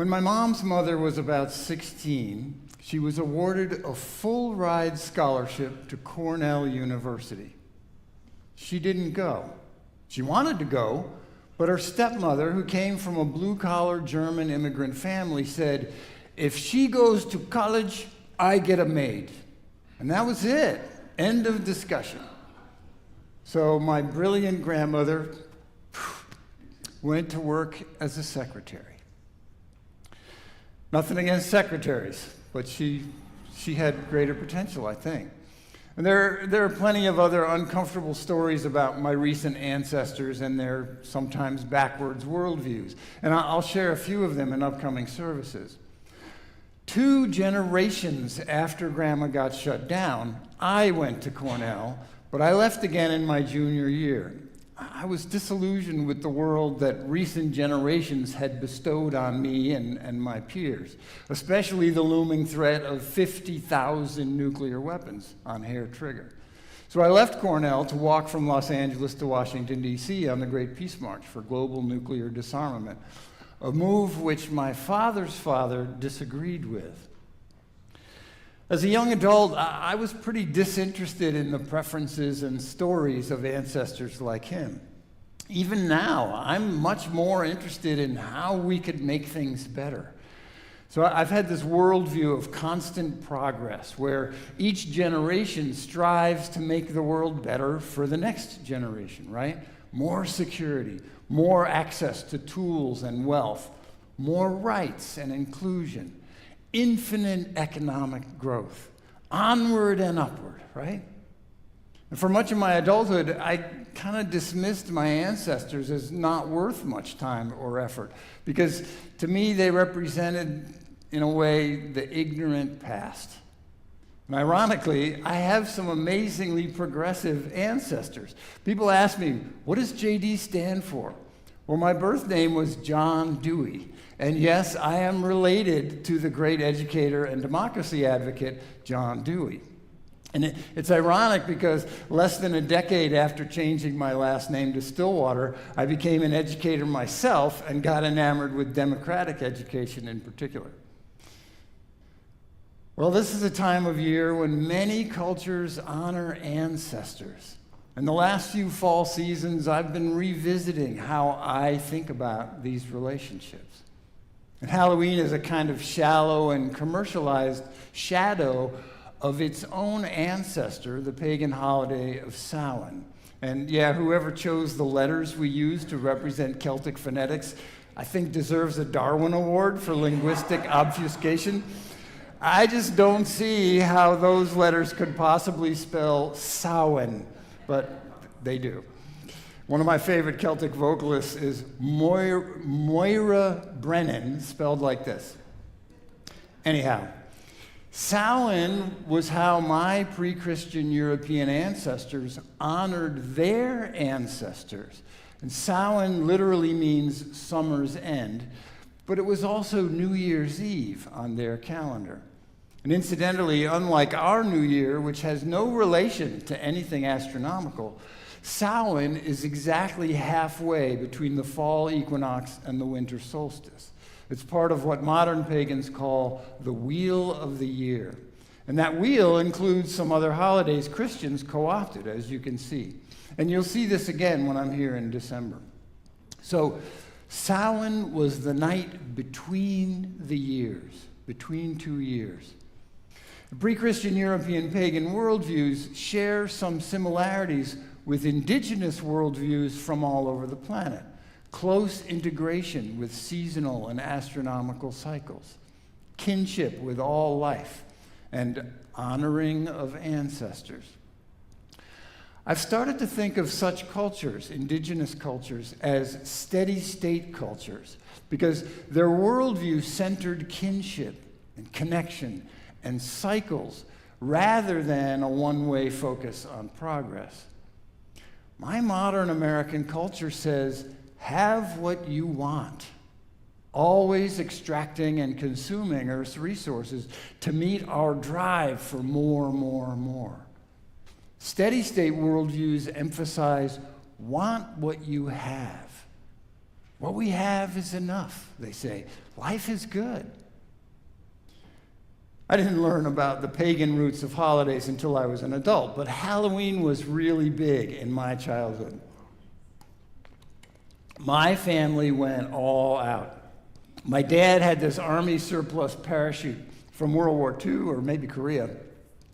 When my mom's mother was about 16, she was awarded a full-ride scholarship to Cornell University. She didn't go. She wanted to go, but her stepmother, who came from a blue-collar German immigrant family, said, "If she goes to college, I get a maid." And that was it. End of discussion. So my brilliant grandmother went to work as a secretary. Nothing against secretaries, but she had greater potential, I think. And there are plenty of other uncomfortable stories about my recent ancestors and their sometimes backwards worldviews. And I'll share a few of them in upcoming services. 2 generations after Grandma got shut down, I went to Cornell, but I left again in my junior year. I was disillusioned with the world that recent generations had bestowed on me and my peers, especially the looming threat of 50,000 nuclear weapons on hair trigger. So I left Cornell to walk from Los Angeles to Washington, D.C. on the Great Peace March for global nuclear disarmament, a move which my father's father disagreed with. As a young adult, I was pretty disinterested in the preferences and stories of ancestors like him. Even now, I'm much more interested in how we could make things better. So I've had this worldview of constant progress, where each generation strives to make the world better for the next generation, right? More security, more access to tools and wealth, more rights and inclusion, infinite economic growth, onward and upward, right? And for much of my adulthood, I kind of dismissed my ancestors as not worth much time or effort, because to me they represented, in a way, the ignorant past. And ironically, I have some amazingly progressive ancestors. People ask me, what does JD stand for? Well, my birth name was John Dewey. And yes, I am related to the great educator and democracy advocate, John Dewey. And it's ironic because less than a decade after changing my last name to Stillwater, I became an educator myself and got enamored with democratic education in particular. Well, this is a time of year when many cultures honor ancestors. In the last few fall seasons, I've been revisiting how I think about these relationships. And Halloween is a kind of shallow and commercialized shadow of its own ancestor, the pagan holiday of Samhain. And yeah, whoever chose the letters we use to represent Celtic phonetics, I think deserves a Darwin Award for linguistic obfuscation. I just don't see how those letters could possibly spell Samhain, but they do. One of my favorite Celtic vocalists is Moira Brennan, spelled like this. Anyhow, Samhain was how my pre-Christian European ancestors honored their ancestors. And Samhain literally means summer's end, but it was also New Year's Eve on their calendar. And incidentally, unlike our New Year, which has no relation to anything astronomical, Samhain is exactly halfway between the fall equinox and the winter solstice. It's part of what modern pagans call the wheel of the year. And that wheel includes some other holidays Christians co-opted, as you can see. And you'll see this again when I'm here in December. So Samhain was the night between the years, between 2 years. Pre-Christian European pagan worldviews share some similarities with indigenous worldviews from all over the planet. Close integration with seasonal and astronomical cycles, kinship with all life, and honoring of ancestors. I've started to think of such cultures, indigenous cultures, as steady-state cultures, because their worldview centered kinship and connection and cycles rather than a one-way focus on progress. My modern American culture says, have what you want, always extracting and consuming Earth's resources to meet our drive for more, more, more. Steady-state worldviews emphasize, want what you have. What we have is enough, they say. Life is good. I didn't learn about the pagan roots of holidays until I was an adult, but Halloween was really big in my childhood. My family went all out. My dad had this Army surplus parachute from World War II, or maybe Korea,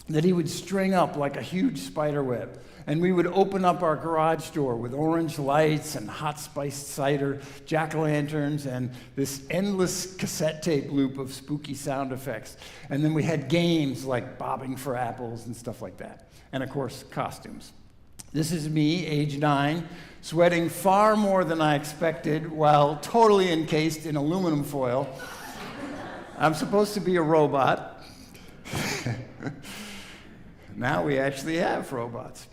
that he would string up like a huge spider web. And we would open up our garage door with orange lights and hot spiced cider, jack-o'-lanterns, and this endless cassette tape loop of spooky sound effects. And then we had games like bobbing for apples and stuff like that. And of course, costumes. This is me, age 9, sweating far more than I expected while totally encased in aluminum foil. I'm supposed to be a robot. Now we actually have robots.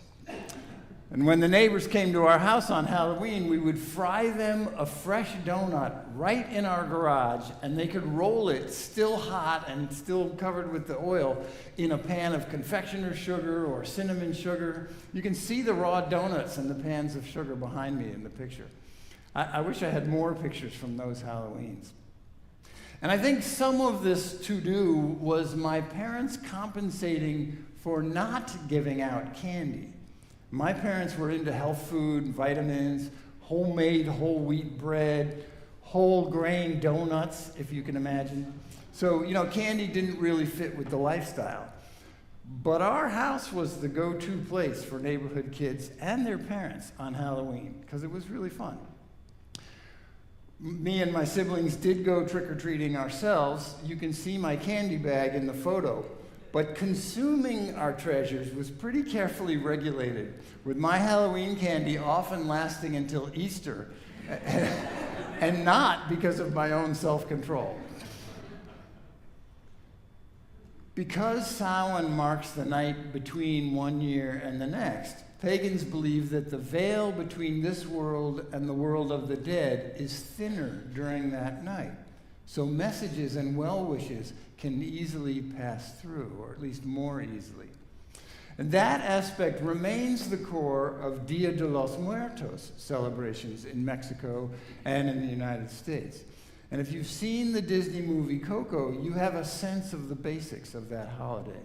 And when the neighbors came to our house on Halloween, we would fry them a fresh donut right in our garage, and they could roll it still hot and still covered with the oil in a pan of confectioner's sugar or cinnamon sugar. You can see the raw donuts and the pans of sugar behind me in the picture. I wish I had more pictures from those Halloweens. And I think some of this to-do was my parents compensating for not giving out candy. My parents were into health food, vitamins, homemade whole wheat bread, whole grain donuts, if you can imagine. So, candy didn't really fit with the lifestyle. But our house was the go-to place for neighborhood kids and their parents on Halloween, because it was really fun. Me and my siblings did go trick-or-treating ourselves. You can see my candy bag in the photo. But consuming our treasures was pretty carefully regulated, with my Halloween candy often lasting until Easter, and not because of my own self-control. Because Samhain marks the night between one year and the next, pagans believe that the veil between this world and the world of the dead is thinner during that night. So messages and well-wishes can easily pass through, or at least more easily. And that aspect remains the core of Dia de los Muertos celebrations in Mexico and in the United States. And if you've seen the Disney movie Coco, you have a sense of the basics of that holiday.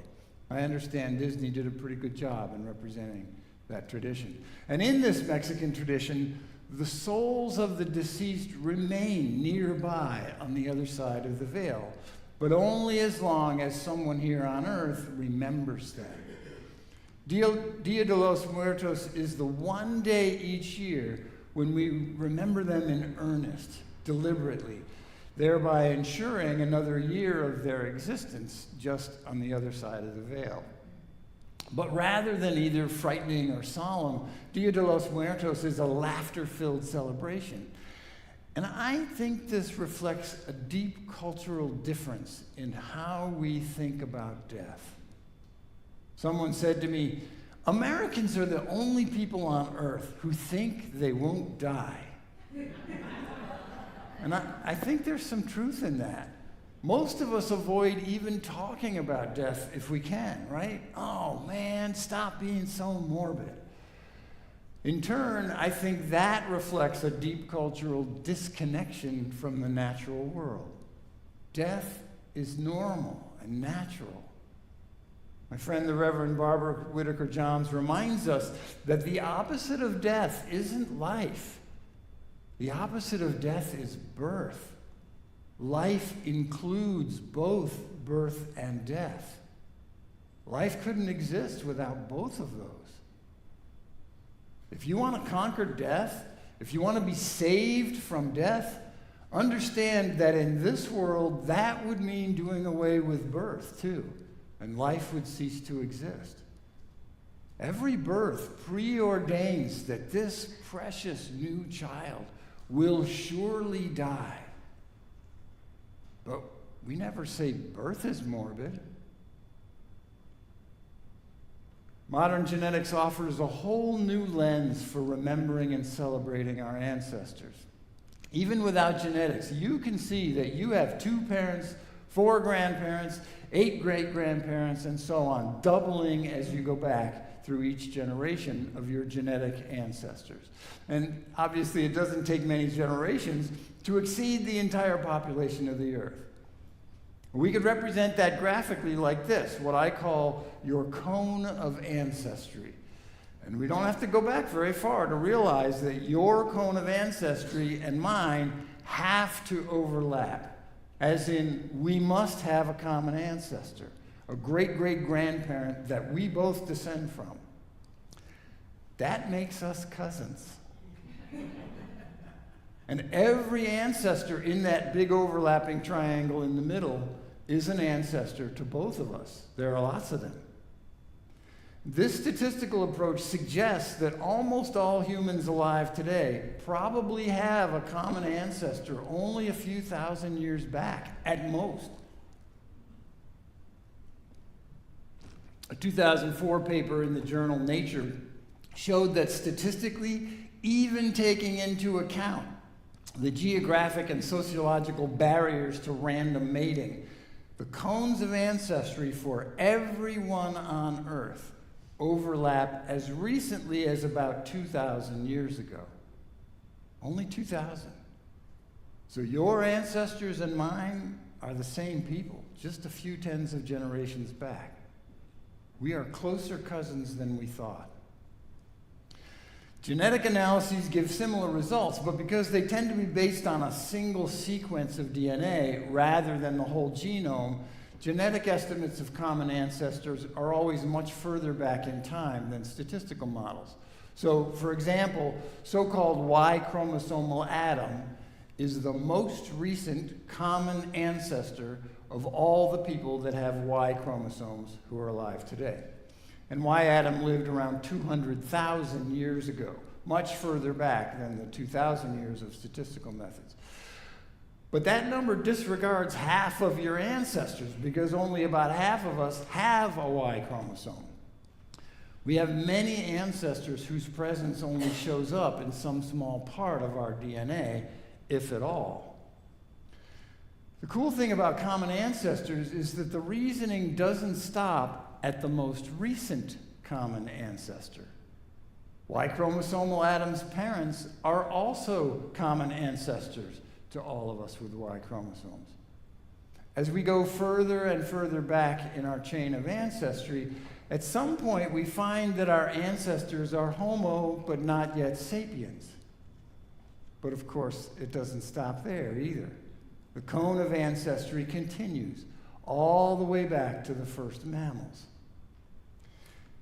I understand Disney did a pretty good job in representing that tradition. And in this Mexican tradition, the souls of the deceased remain nearby on the other side of the veil, but only as long as someone here on earth remembers them. Dia de los Muertos is the one day each year when we remember them in earnest, deliberately, thereby ensuring another year of their existence just on the other side of the veil. But rather than either frightening or solemn, Dia de los Muertos is a laughter-filled celebration. And I think this reflects a deep cultural difference in how we think about death. Someone said to me, Americans are the only people on earth who think they won't die. And I think there's some truth in that. Most of us avoid even talking about death if we can, right? Oh man, stop being so morbid. In turn, I think that reflects a deep cultural disconnection from the natural world. Death is normal and natural. My friend, the Reverend Barbara Whitaker Johns, reminds us that the opposite of death isn't life. The opposite of death is birth. Life includes both birth and death. Life couldn't exist without both of those. If you want to conquer death, if you want to be saved from death, understand that in this world, that would mean doing away with birth, too, and life would cease to exist. Every birth preordains that this precious new child will surely die. But we never say birth is morbid. Modern genetics offers a whole new lens for remembering and celebrating our ancestors. Even without genetics, you can see that you have 2 parents, 4 grandparents, 8 great-grandparents, and so on, doubling as you go back through each generation of your genetic ancestors. And obviously, it doesn't take many generations to exceed the entire population of the Earth. We could represent that graphically like this, what I call your cone of ancestry. And we don't have to go back very far to realize that your cone of ancestry and mine have to overlap, as in we must have a common ancestor, a great-great-grandparent that we both descend from. That makes us cousins. And every ancestor in that big overlapping triangle in the middle is an ancestor to both of us. There are lots of them. This statistical approach suggests that almost all humans alive today probably have a common ancestor only a few thousand years back, at most. A 2004 paper in the journal Nature showed that statistically, even taking into account the geographic and sociological barriers to random mating, the cones of ancestry for everyone on Earth overlap as recently as about 2,000 years ago. Only 2,000. So your ancestors and mine are the same people, just a few tens of generations back. We are closer cousins than we thought. Genetic analyses give similar results, but because they tend to be based on a single sequence of DNA rather than the whole genome, genetic estimates of common ancestors are always much further back in time than statistical models. So, for example, so-called Y chromosomal Adam is the most recent common ancestor of all the people that have Y chromosomes who are alive today. And Y Adam lived around 200,000 years ago, much further back than the 2,000 years of statistical methods. But that number disregards half of your ancestors because only about half of us have a Y chromosome. We have many ancestors whose presence only shows up in some small part of our DNA, if at all. The cool thing about common ancestors is that the reasoning doesn't stop at the most recent common ancestor. Y chromosomal Adam's parents are also common ancestors to all of us with Y chromosomes. As we go further and further back in our chain of ancestry, at some point we find that our ancestors are Homo, but not yet sapiens. But of course, it doesn't stop there either. The cone of ancestry continues all the way back to the first mammals.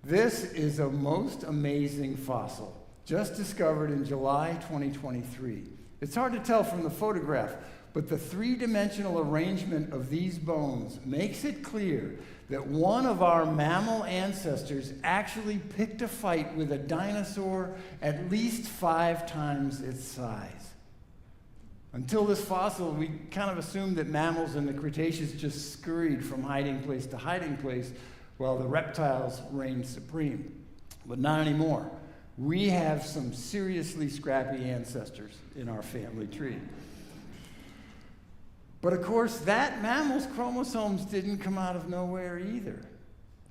This is a most amazing fossil, just discovered in July 2023. It's hard to tell from the photograph, but the three-dimensional arrangement of these bones makes it clear that one of our mammal ancestors actually picked a fight with a dinosaur at least 5 times its size. Until this fossil, we kind of assumed that mammals in the Cretaceous just scurried from hiding place to hiding place while the reptiles reigned supreme. But not anymore. We have some seriously scrappy ancestors in our family tree. But of course, that mammal's chromosomes didn't come out of nowhere either.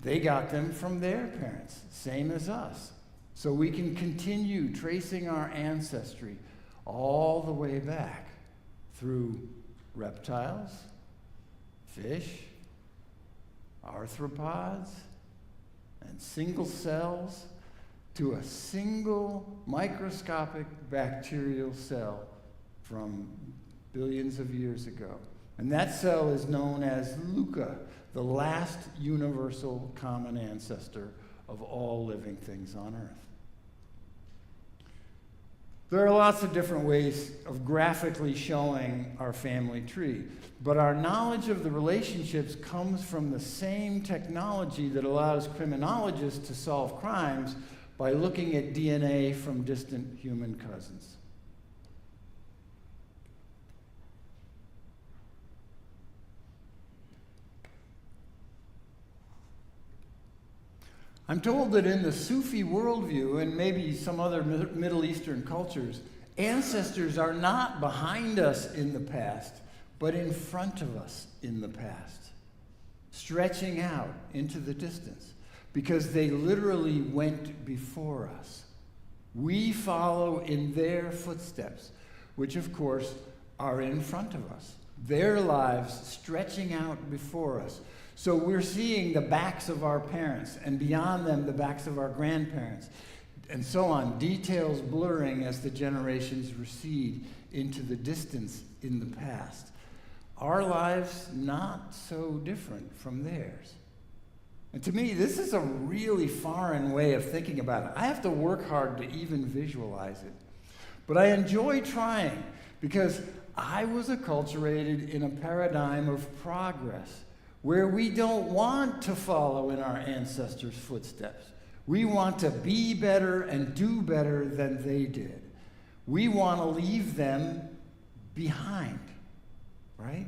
They got them from their parents, same as us. So we can continue tracing our ancestry all the way back through reptiles, fish, arthropods, and single cells to a single microscopic bacterial cell from billions of years ago. And that cell is known as LUCA, the last universal common ancestor of all living things on Earth. There are lots of different ways of graphically showing our family tree, but our knowledge of the relationships comes from the same technology that allows criminologists to solve crimes by looking at DNA from distant human cousins. I'm told that in the Sufi worldview, and maybe some other Middle Eastern cultures, ancestors are not behind us in the past, but in front of us in the past, stretching out into the distance. because they literally went before us. We follow in their footsteps, which of course are in front of us. Their lives stretching out before us. So we're seeing the backs of our parents, and beyond them, the backs of our grandparents, and so on, details blurring as the generations recede into the distance in the past. Our lives not so different from theirs. And to me, this is a really foreign way of thinking about it. I have to work hard to even visualize it. But I enjoy trying, because I was acculturated in a paradigm of progress, where we don't want to follow in our ancestors' footsteps. We want to be better and do better than they did. We want to leave them behind, right?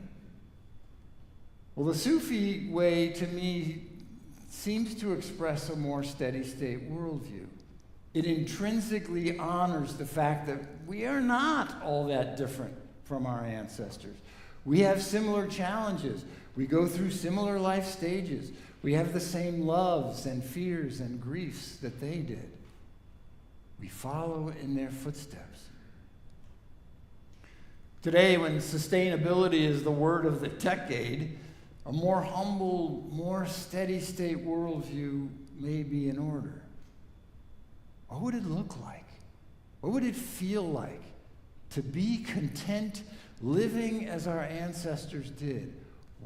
Well, the Sufi way, to me, seems to express a more steady-state worldview. It intrinsically honors the fact that we are not all that different from our ancestors. We have similar challenges. We go through similar life stages. We have the same loves and fears and griefs that they did. We follow in their footsteps. Today, when sustainability is the word of the decade, a more humble, more steady-state worldview may be in order. What would it look like? What would it feel like to be content living as our ancestors did,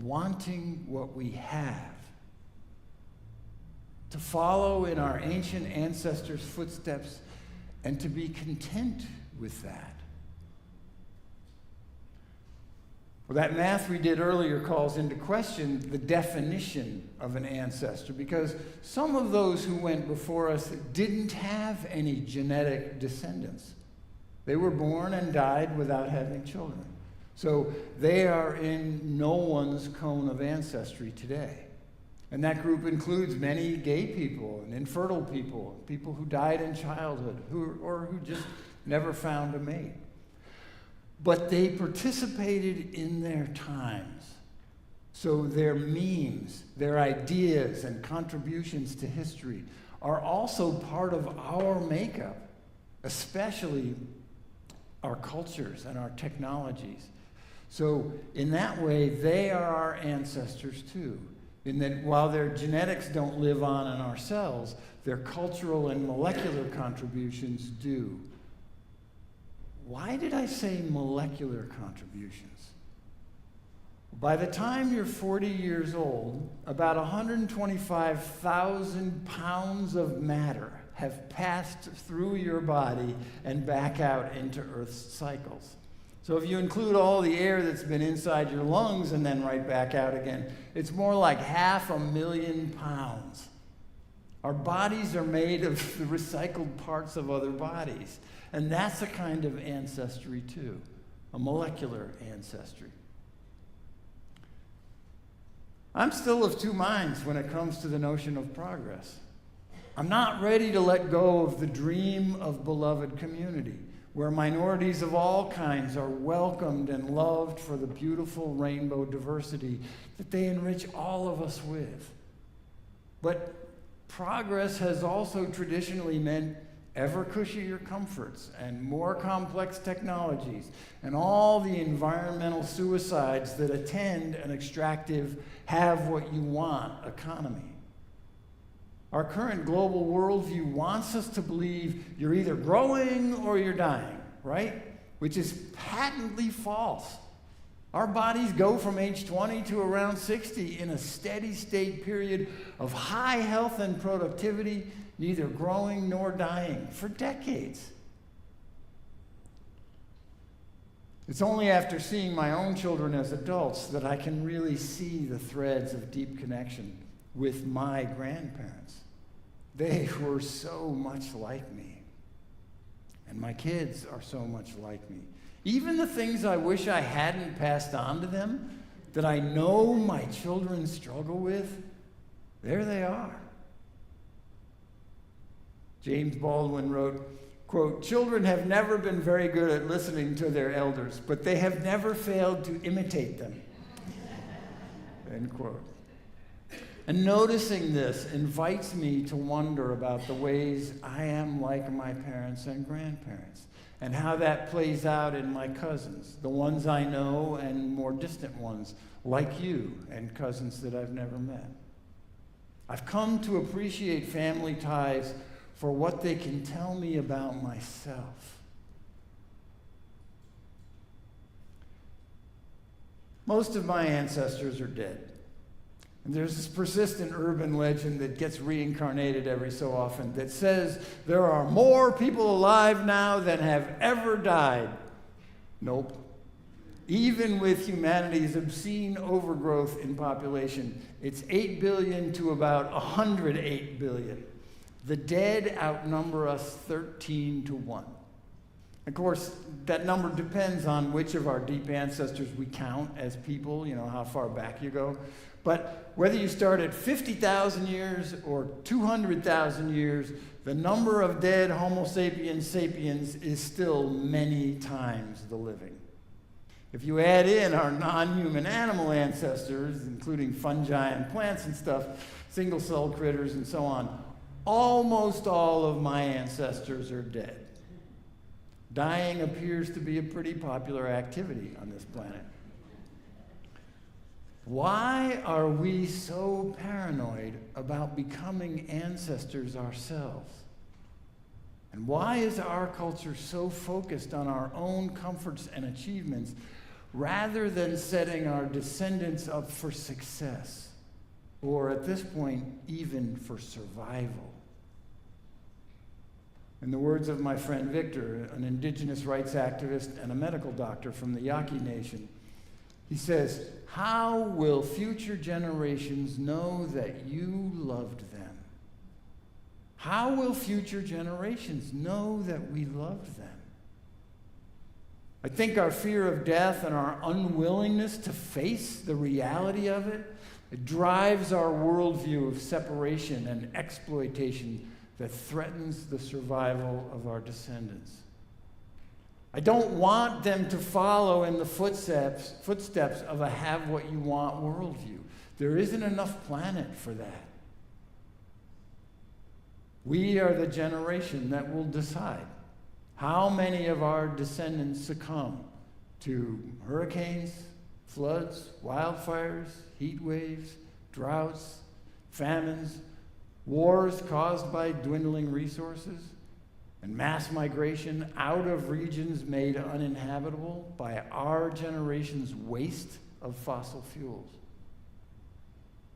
wanting what we have? To follow in our ancient ancestors' footsteps and to be content with that. Well, that math we did earlier calls into question the definition of an ancestor, because some of those who went before us didn't have any genetic descendants. They were born and died without having children. So they are in no one's cone of ancestry today. And that group includes many gay people and infertile people, people who died in childhood, who just never found a mate. But they participated in their times. So their memes, their ideas and contributions to history are also part of our makeup, especially our cultures and our technologies. So in that way, they are our ancestors too. In that while their genetics don't live on in our cells, their cultural and molecular contributions do. Why did I say molecular contributions? By the time you're 40 years old, about 125,000 pounds of matter have passed through your body and back out into Earth's cycles. So if you include all the air that's been inside your lungs and then right back out again, it's more like 500,000 pounds. Our bodies are made of the recycled parts of other bodies. And that's a kind of ancestry too, a molecular ancestry. I'm still of two minds when it comes to the notion of progress. I'm not ready to let go of the dream of beloved community, where minorities of all kinds are welcomed and loved for the beautiful rainbow diversity that they enrich all of us with. But progress has also traditionally meant ever cushier comforts and more complex technologies and all the environmental suicides that attend an extractive have what you want economy. Our current global worldview wants us to believe you're either growing or you're dying, right? Which is patently false. Our bodies go from age 20 to around 60 in a steady state period of high health and productivity, neither growing nor dying, for decades. It's only after seeing my own children as adults that I can really see the threads of deep connection with my grandparents. They were so much like me. And my kids are so much like me. Even the things I wish I hadn't passed on to them, that I know my children struggle with, there they are. James Baldwin wrote, quote, "Children have never been very good at listening to their elders, but they have never failed to imitate them." End quote. And noticing this invites me to wonder about the ways I am like my parents and grandparents, and how that plays out in my cousins, the ones I know and more distant ones, like you, and cousins that I've never met. I've come to appreciate family ties for what they can tell me about myself. Most of my ancestors are dead. And there's this persistent urban legend that gets reincarnated every so often that says there are more people alive now than have ever died. Nope. Even with humanity's obscene overgrowth in population, it's 8 billion to about 108 billion. The dead outnumber us 13 to 1. Of course, that number depends on which of our deep ancestors we count as people, how far back you go. But whether you start at 50,000 years or 200,000 years, the number of dead Homo sapiens sapiens is still many times the living. If you add in our non-human animal ancestors, including fungi and plants and stuff, single-celled critters and so on, almost all of my ancestors are dead. Dying appears to be a pretty popular activity on this planet. Why are we so paranoid about becoming ancestors ourselves? And why is our culture so focused on our own comforts and achievements rather than setting our descendants up for success, or at this point, even for survival? In the words of my friend Victor, an indigenous rights activist and a medical doctor from the Yaqui Nation, he says, "How will future generations know that you loved them? How will future generations know that we loved them?" I think our fear of death and our unwillingness to face the reality of it drives our worldview of separation and exploitation that threatens the survival of our descendants. I don't want them to follow in the footsteps of a have-what-you-want worldview. There isn't enough planet for that. We are the generation that will decide how many of our descendants succumb to hurricanes, floods, wildfires, heat waves, droughts, famines, wars caused by dwindling resources, and mass migration out of regions made uninhabitable by our generation's waste of fossil fuels.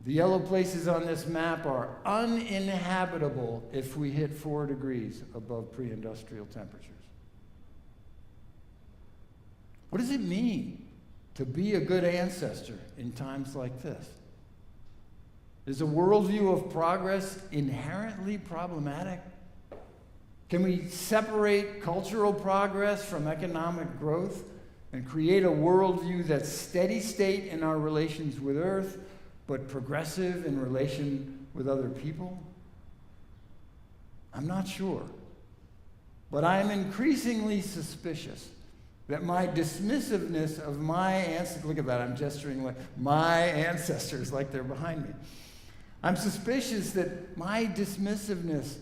The yellow places on this map are uninhabitable if we hit 4 degrees above pre-industrial temperatures. What does it mean to be a good ancestor in times like this? Is a worldview of progress inherently problematic? Can we separate cultural progress from economic growth and create a worldview that's steady state in our relations with Earth, but progressive in relation with other people? I'm not sure. But I'm increasingly suspicious that my dismissiveness of my ancestors, look at that, I'm gesturing like my ancestors, like they're behind me. I'm suspicious that my dismissiveness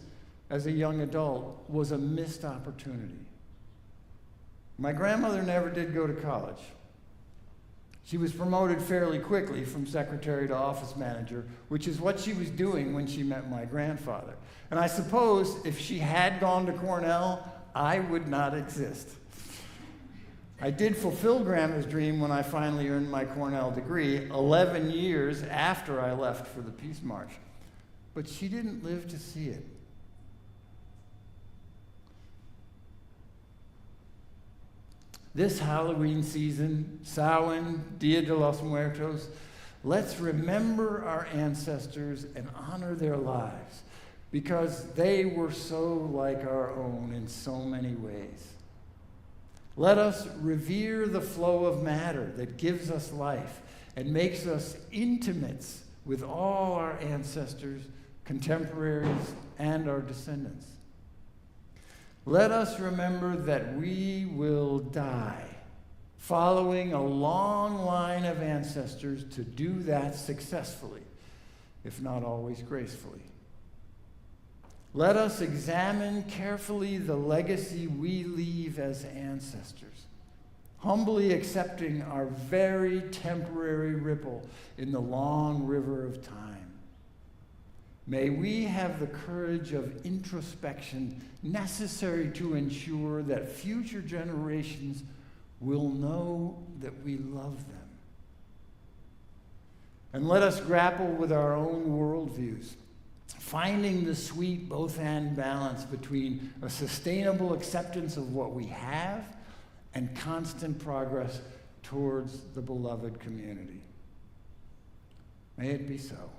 as a young adult was a missed opportunity. My grandmother never did go to college. She was promoted fairly quickly from secretary to office manager, which is what she was doing when she met my grandfather. And I suppose if she had gone to Cornell, I would not exist. I did fulfill Grandma's dream when I finally earned my Cornell degree 11 years after I left for the Peace March. But she didn't live to see it. This Halloween season, Samhain, Dia de los Muertos, let's remember our ancestors and honor their lives because they were so like our own in so many ways. Let us revere the flow of matter that gives us life and makes us intimates with all our ancestors, contemporaries, and our descendants. Let us remember that we will die, following a long line of ancestors to do that successfully. if not always gracefully. Let us examine carefully the legacy we leave as ancestors, humbly accepting our very temporary ripple in the long river of time. May we have the courage of introspection necessary to ensure that future generations will know that we love them. And let us grapple with our own worldviews, finding the sweet both-and balance between a sustainable acceptance of what we have and constant progress towards the beloved community. May it be so.